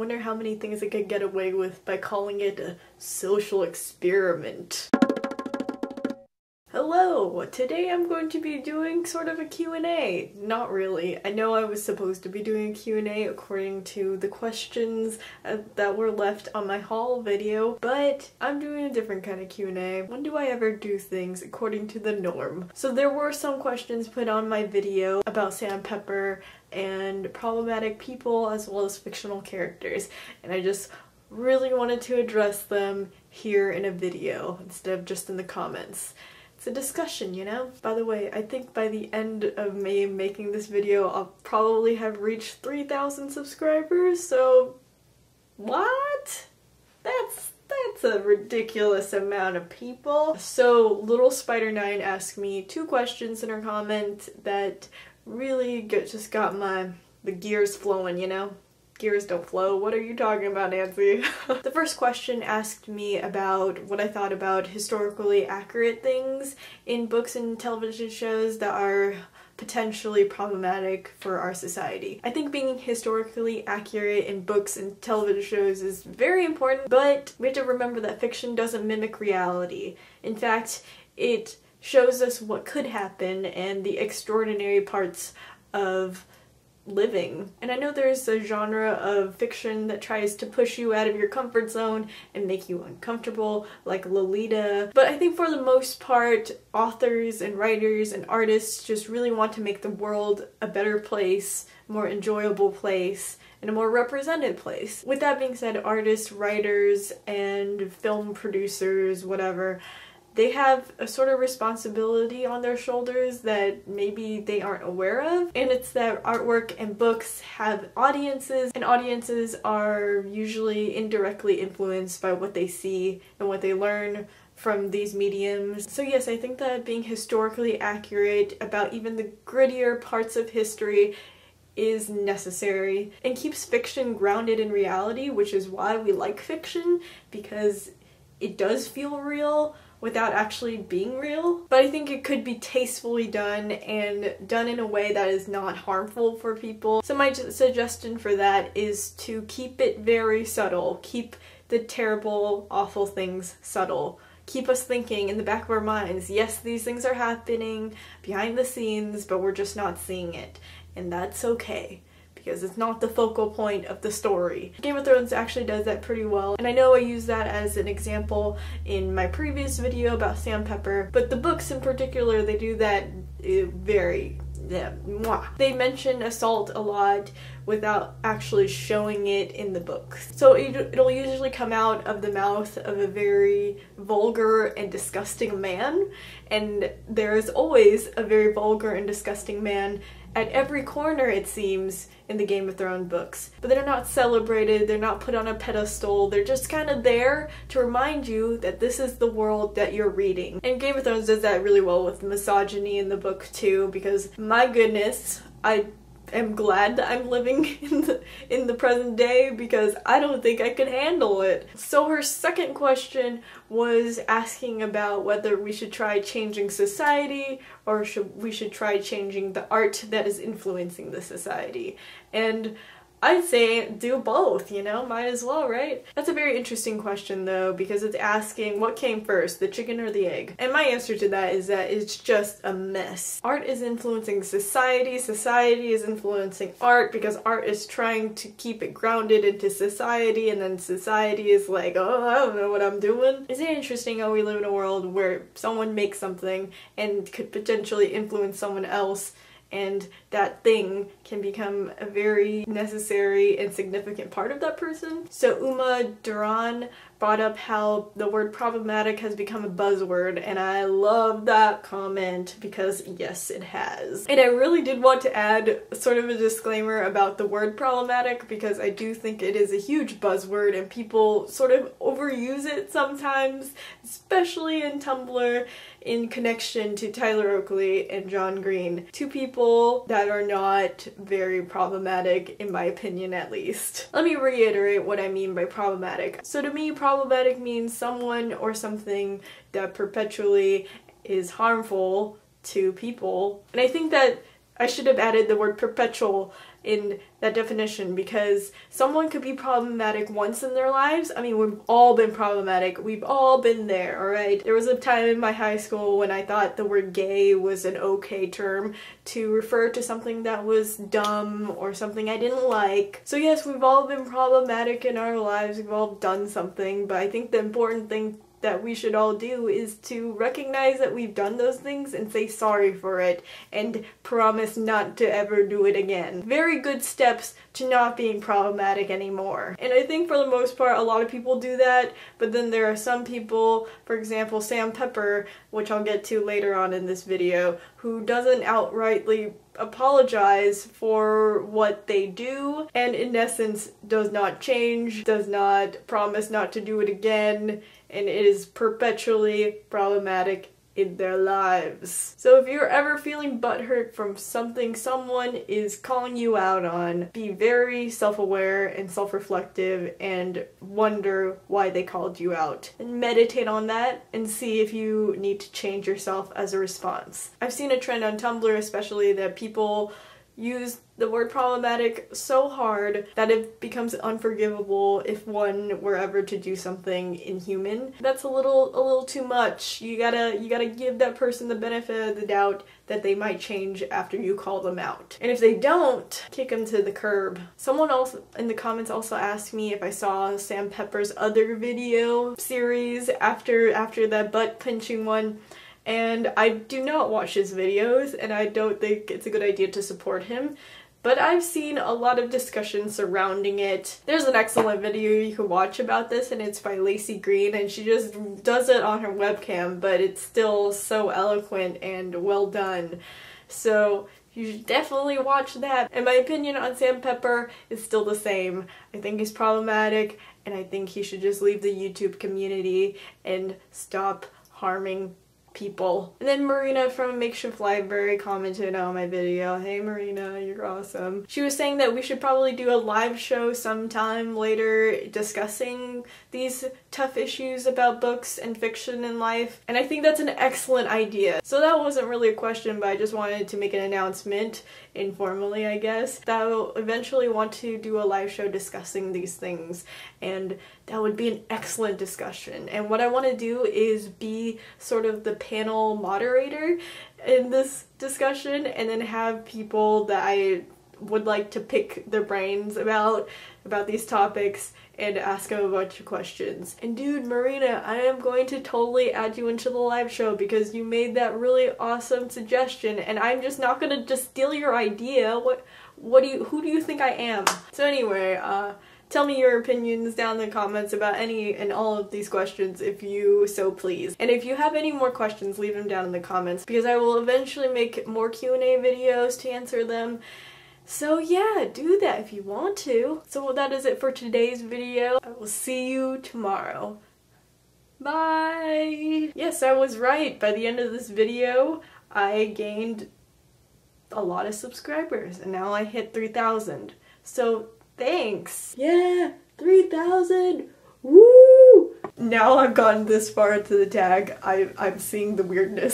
wonder how many things I could get away with by calling it a social experiment. Hello! Today I'm going to be doing sort of a Q&A. Not really. I know I was supposed to be doing a Q&A according to the questions that were left on my haul video, but I'm doing a different kind of Q&A. When do I ever do things according to the norm? So there were some questions put on my video about Sandpepper and problematic people as well as fictional characters, and I just really wanted to address them here in a video instead of just in the comments. It's a discussion, you know? By the way, I think by the end of me making this video, I'll probably have reached 3,000 subscribers, so what? That's a ridiculous amount of people. So Little Spider9 asked me 2 questions in her comment that really just got the gears flowing, you know? Gears don't flow. What are you talking about, Nancy? The first question asked me about what I thought about historically accurate things in books and television shows that are potentially problematic for our society. I think being historically accurate in books and television shows is very important, but we have to remember that fiction doesn't mimic reality. In fact, it shows us what could happen and the extraordinary parts of living. And I know there's a genre of fiction that tries to push you out of your comfort zone and make you uncomfortable, like Lolita, but I think for the most part, authors and writers and artists just really want to make the world a better place, more enjoyable place, and a more represented place. With that being said, artists, writers, and film producers, whatever, they have a sort of responsibility on their shoulders that maybe they aren't aware of, and it's that artwork and books have audiences, and audiences are usually indirectly influenced by what they see and what they learn from these mediums. So yes, I think that being historically accurate about even the grittier parts of history is necessary and keeps fiction grounded in reality, which is why we like fiction, because it does feel real without actually being real. But I think it could be tastefully done and done in a way that is not harmful for people. So my suggestion for that is to keep it very subtle. Keep the terrible, awful things subtle. Keep us thinking in the back of our minds, yes, these things are happening behind the scenes, but we're just not seeing it. And that's okay, because it's not the focal point of the story. Game of Thrones actually does that pretty well, and I know I used that as an example in my previous video about Sandpepper, but the books in particular, they do that very, mwah. They mention assault a lot without actually showing it in the books. So it'll usually come out of the mouth of a very vulgar and disgusting man, and there's always a very vulgar and disgusting man at every corner, it seems, in the Game of Thrones books. But they're not celebrated, they're not put on a pedestal, they're just kind of there to remind you that this is the world that you're reading. And Game of Thrones does that really well with misogyny in the book too, because my goodness, I am glad that I'm living in the present day, because I don't think I could handle it. So her second question was asking about whether we should try changing society or we should try changing the art that is influencing the society. And I'd say do both, you know, might as well, right? That's a very interesting question though, because it's asking what came first, the chicken or the egg? And my answer to that is that it's just a mess. Art is influencing society, society is influencing art, because art is trying to keep it grounded into society, and then society is like, oh, I don't know what I'm doing. Isn't it interesting how we live in a world where someone makes something and could potentially influence someone else, and that thing can become a very necessary and significant part of that person? So Uma Duran brought up how the word problematic has become a buzzword, and I love that comment because yes, it has. And I really did want to add sort of a disclaimer about the word problematic, because I do think it is a huge buzzword and people sort of overuse it sometimes, especially in Tumblr, in connection to Tyler Oakley and John Green. 2 people that are not very problematic, in my opinion at least. Let me reiterate what I mean by problematic. So to me, problematic means someone or something that perpetually is harmful to people. And I think that I should have added the word perpetual in that definition, because someone could be problematic once in their lives. I mean, we've all been problematic. We've all been there, alright? There was a time in my high school when I thought the word gay was an okay term to refer to something that was dumb or something I didn't like. So yes, we've all been problematic in our lives. We've all done something, but I think the important thing that we should all do is to recognize that we've done those things and say sorry for it and promise not to ever do it again. Very good steps to not being problematic anymore. And I think for the most part a lot of people do that, but then there are some people, for example Sam Pepper, which I'll get to later on in this video, who doesn't outrightly apologize for what they do and in essence does not change, does not promise not to do it again, and is perpetually problematic in their lives. So if you're ever feeling butthurt from something someone is calling you out on, be very self-aware and self-reflective and wonder why they called you out. And meditate on that and see if you need to change yourself as a response. I've seen a trend on Tumblr especially that people use the word problematic so hard that it becomes unforgivable if one were ever to do something inhuman. That's a little too much. You gotta give that person the benefit of the doubt that they might change after you call them out. And if they don't, kick them to the curb. Someone else in the comments also asked me if I saw Sam Pepper's other video series after that butt pinching one. And I do not watch his videos, and I don't think it's a good idea to support him. But I've seen a lot of discussion surrounding it. There's an excellent video you can watch about this, and it's by Laci Green, and she just does it on her webcam, but it's still so eloquent and well done. So you should definitely watch that. And my opinion on Sam Pepper is still the same. I think he's problematic, and I think he should just leave the YouTube community and stop harming people. And then Marina from Makeshift Library commented on my video. Hey Marina, you're awesome. She was saying that we should probably do a live show sometime later discussing these tough issues about books and fiction in life, and I think that's an excellent idea. So that wasn't really a question, but I just wanted to make an announcement informally, I guess, that I'll eventually want to do a live show discussing these things, and that would be an excellent discussion. And what I want to do is be sort of the panel moderator in this discussion, and then have people that I would like to pick their brains about these topics and ask them a bunch of questions. And dude, Marina, I am going to totally add you into the live show because you made that really awesome suggestion, and I'm just not gonna just steal your idea. Who do you think I am? So anyway, tell me your opinions down in the comments about any and all of these questions if you so please. And if you have any more questions, leave them down in the comments because I will eventually make more Q&A videos to answer them. So yeah, do that if you want to. So that is it for today's video. I will see you tomorrow. Bye! Yes, I was right. By the end of this video, I gained a lot of subscribers and now I hit 3,000. So thanks! Yeah! 3,000! Woo! Now I've gotten this far into the tag, I'm seeing the weirdness.